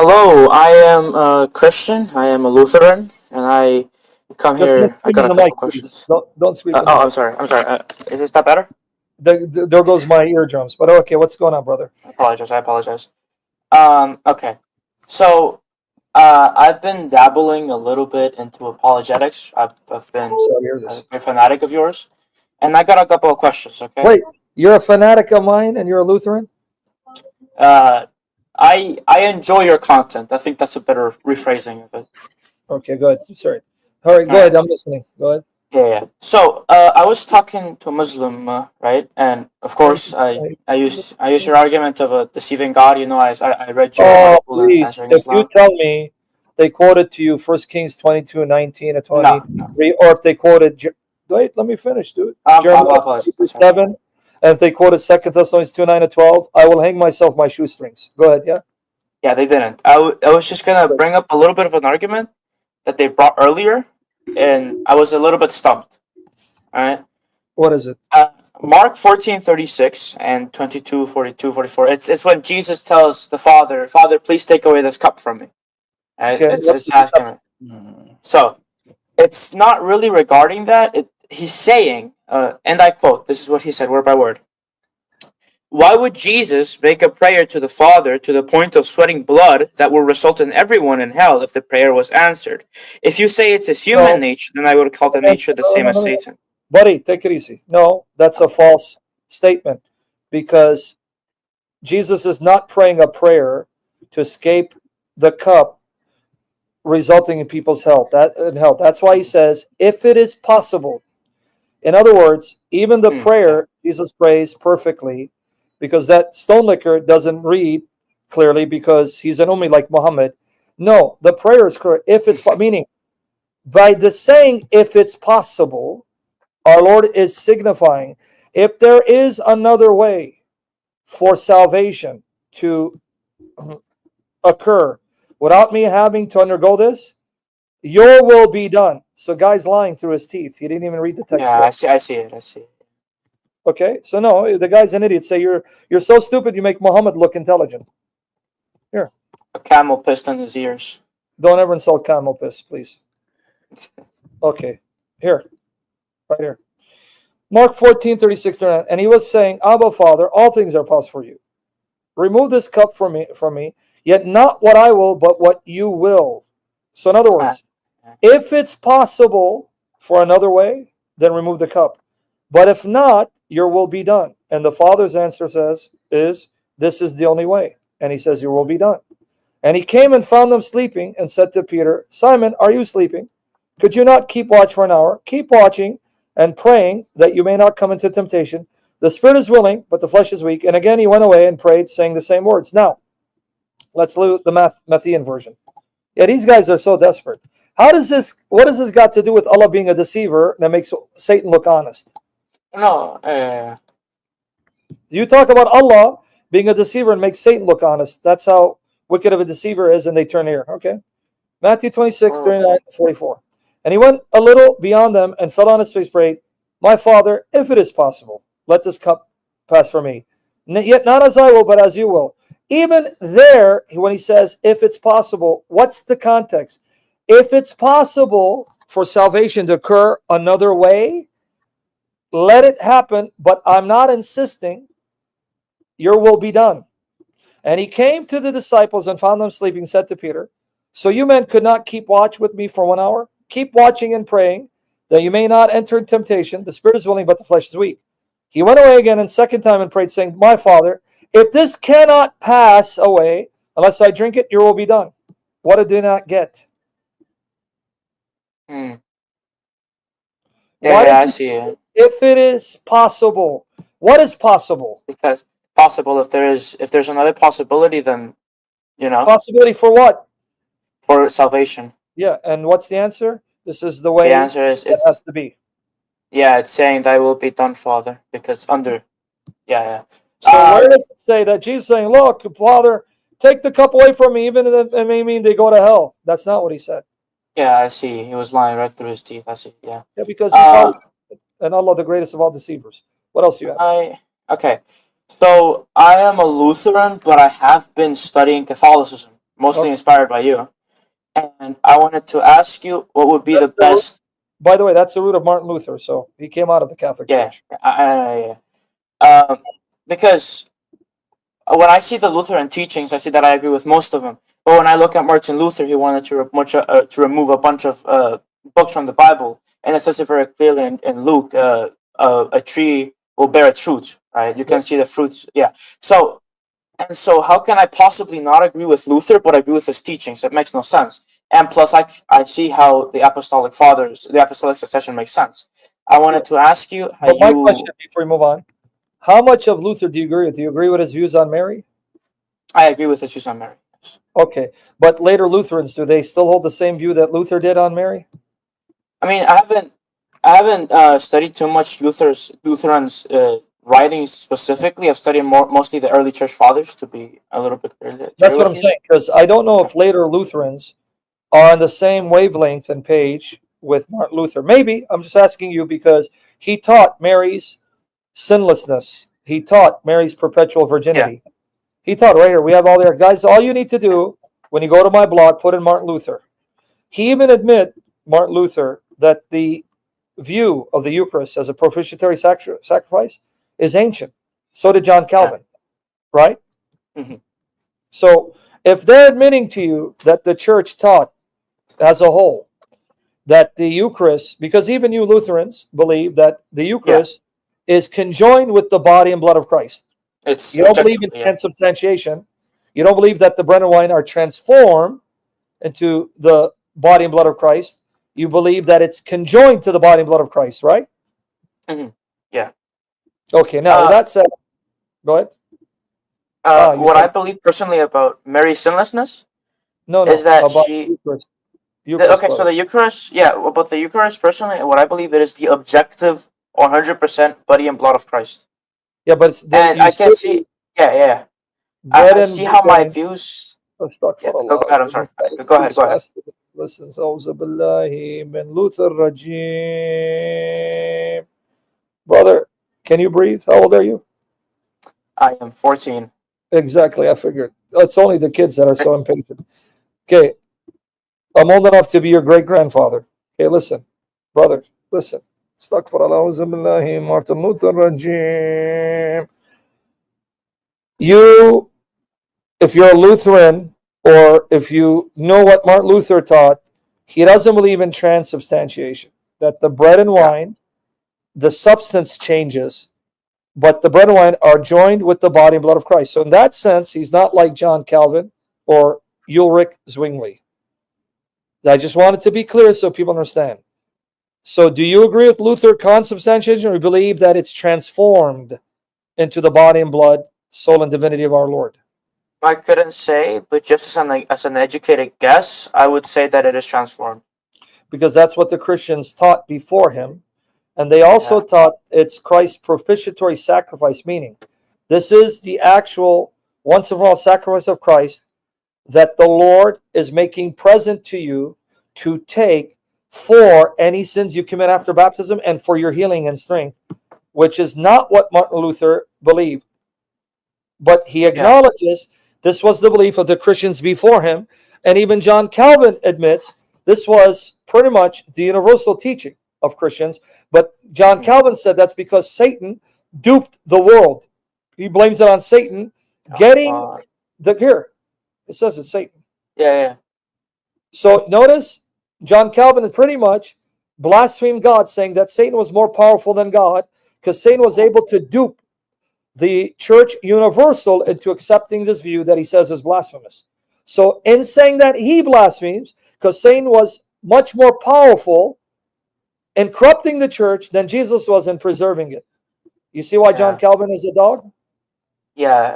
Hello, I am a Christian. I am a Lutheran, and I come Just not here. I scream got in a the couple mic, please. questions. Don't scream in the Oh, I'm mic. sorry. I'm sorry. Is that better? There goes my eardrums. But okay, what's going on, brother? I apologize. I apologize. Okay. So, I've been dabbling a little bit into apologetics. I've been Sorry to hear a this. great fanatic of yours, and I got a couple of questions. Okay. Wait, you're a fanatic of mine and you're a Lutheran? Uh, I enjoy your content. I think that's a better rephrasing of it. Okay, go ahead. Sorry. All right, All go ahead. right. I'm listening. Go ahead. Yeah, yeah. So, I was talking to a Muslim, right? And of course, I use your argument of a deceiving God. I read your Oh, article in please. answering If you Islam. tell me they quoted to you 1 Kings 22:19 or No, no. 23, or if they quoted, wait, let me finish, dude. I Jeremiah apologize. I'm sorry. 7, and if they quoted 2 Thessalonians 2:9 or 12, I will hang myself my shoestrings. Go ahead, yeah? Yeah, they didn't. I was just gonna bring up a little bit of an argument that they brought earlier, and I was a little bit stumped. All right. What is it? Uh, Mark 14:36 and 22:42-44. It's when Jesus tells the Father, "Father, please take away this cup from me." Right? Okay, what's It's the asking. So it's not really regarding that. He's saying, and I quote, this is what he said word by word. Why would Jesus make a prayer to the Father to the point of sweating blood that will result in everyone in hell if the prayer was answered? If you say it's his human No, nature, then I would call the nature the no, same no, as no, no. Satan. Buddy, take it easy. No, that's a false statement because Jesus is not praying a prayer to escape the cup resulting in people's health. That's why he says, if it is possible. In other words, even the Yeah. prayer Jesus prays perfectly, because that stone liquor doesn't read clearly because he's an Ummi like Muhammad. No, the prayer is clear. If it's meaning by the saying if it's possible, our Lord is signifying if there is another way for salvation to occur without me having to undergo this, your will be done. So, guy's lying through his teeth. He didn't even read the text Yeah, I correct. see. I see it. I see it. Okay, so no, the guy's an idiot. Say you're so stupid you make Muhammad look intelligent. Here, A camel pissed in his ears. don't ever insult camel piss, please. Okay, here, right here. Mark 14:36-39. And he was saying, Abba, Father, all things are possible for you. Remove this cup from me, yet not what I will, but what you will. So, in other Ah, words, if it's possible for another way, then remove the cup. But if not, your will be done. And the Father's answer is this is the only way. And he says, your will be done. And he came and found them sleeping and said to Peter, Simon, are you sleeping? Could you not keep watch for an hour? Keep watching and praying that you may not come into temptation. The spirit is willing, but the flesh is weak. And again he went away and prayed, saying the same words. Now, let's look at the Matthean version. Yeah, these guys are so desperate. What does this got to do with Allah being a deceiver that makes Satan look honest? no, You talk about Allah being a deceiver and makes Satan look honest. That's how wicked of a deceiver is, and they turn here. Okay. Matthew 26, well, 39, 44. And he went a little beyond them and fell on his face, prayed, My Father, if it is possible, let this cup pass from me. Yet not as I will, but as you will. Even there, when he says, if it's possible, what's the context? If it's possible for salvation to occur another way, let it happen, but I'm not insisting. Your will be done. And he came to the disciples and found them sleeping, said to Peter, So you men could not keep watch with me for 1 hour? Keep watching and praying, that you may not enter in temptation. The spirit is willing, but the flesh is weak. He went away again and second time and prayed, saying, My Father, if this cannot pass away, unless I drink it, your will be done. What did they not get? hmm. Why Yeah, does I he see it. say, if it is possible? What is possible? Because possible, if there's another possibility, then Possibility for what? for salvation. Yeah, and what's the answer? This is the The way answer is that has to be. it's saying thy will be done, Father, because under yeah, So yeah. where does it say that Jesus saying, "Look, Father, take the cup away from me," even if it may mean they go to hell? That's not what he said. Yeah, I see. He was lying right through his teeth. I see. Yeah. Yeah, because he Uh, called and Allah the greatest of all deceivers. What else do you have? I okay. So I am a Lutheran, but I have been studying Catholicism mostly Okay. inspired by you. And I wanted to ask you what would be That's the the root. best. By the way, that's the root of Martin Luther. So he came out of the Catholic Yeah, Church. because when I see the Lutheran teachings, I see that I agree with most of them. But when I look at Martin Luther, he wanted to remove a bunch of books from the Bible, and it says it very clearly in Luke: a tree will bear its fruit. Right? You can Yep. see the fruits. Yeah. So how can I possibly not agree with Luther but agree with his teachings? It makes no sense. And plus, I see how the Apostolic Fathers, the Apostolic succession makes sense. I Yeah. wanted to ask you how But my question you. before we move on: how much of Luther do you agree with? Do you agree with his views on Mary? I agree with his views on Mary. Yes. Okay, but later Lutherans, do they still hold the same view that Luther did on Mary? I mean, I haven't studied too much Lutherans writings specifically. I've studied mostly the early church fathers to be a little bit clear That's what with I'm you. saying, because I don't know if later Lutherans are on the same wavelength and page with Martin Luther. Maybe. I'm just asking you because he taught Mary's sinlessness. He taught Mary's perpetual Yeah. virginity. He taught right here. We have all there. Guys, all you need to do when you go to my blog, put in Martin Luther. He even admit, Martin Luther, that the view of the Eucharist as a propitiatory sacrifice is ancient. So did John Yeah. Calvin, right? Hmm. So if they're admitting to you that the church taught as a whole that the Eucharist, because even you Lutherans believe that the Yeah. Eucharist is conjoined with the body and blood of Christ. It's You don't believe in objectively, yeah. transubstantiation. You don't believe that the bread and wine are transformed into the body and blood of Christ. You believe that it's conjoined to the body and blood of Christ, right? Hmm. Yeah. Okay, now with Uh, that said, go ahead. You what I said believe personally about Mary's sinlessness no, is no, that about she. Eucharist. Eucharist, Okay, so brother. the Eucharist, yeah, about the Eucharist personally, what I believe it is the objective 100% body and blood of Christ. Yeah, but it's And you I can still see, yeah, yeah, yeah. bread I and see how my wine. views. Yeah, go Astaghfirullah. ahead. I'm sorry. This guy Go ahead. speaks Go ahead. fast. Listen, Auzu billahi min Luther Rajim. Brother, can you breathe? How old are you? I am 14. Exactly, I figured. It's only the kids that are so impatient. Okay, I'm old enough to be your great grandfather. Okay, listen, brother, listen. Astaghfirullah. Auzu billahi Martin Luther Rajim. You, if you're a Lutheran, or if you know what Martin Luther taught, he doesn't believe in transubstantiation, that the bread and Yeah. wine, the substance changes, but the bread and wine are joined with the body and blood of Christ. So in that sense, he's not like John Calvin or Ulrich Zwingli. I just wanted to be clear so people understand. So do you agree with Luther consubstantiation, or you believe that it's transformed into the body and blood, soul and divinity of our Lord? I couldn't say, but just as an educated guess, I would say that it is transformed. Because that's what the Christians taught before him. And they also Yeah. taught it's Christ's propitiatory sacrifice, meaning this is the actual once and for all sacrifice of Christ that the Lord is making present to you to take for any sins you commit after baptism and for your healing and strength, which is not what Martin Luther believed. But he Yeah. acknowledges this was the belief of the Christians before him. And even John Calvin admits this was pretty much the universal teaching of Christians. But John Hmm. Calvin said that's because Satan duped the world. He blames it on Satan Oh getting God. the here. It says it's Satan. Yeah. Yeah. So notice John Calvin pretty much blasphemed God, saying that Satan was more powerful than God because Satan was able to dupe the church universal into accepting this view that he says is blasphemous. So in saying that, he blasphemes because Satan was much more powerful in corrupting the church than Jesus was in preserving it. You see why John Yeah. Calvin is a dog? Yeah.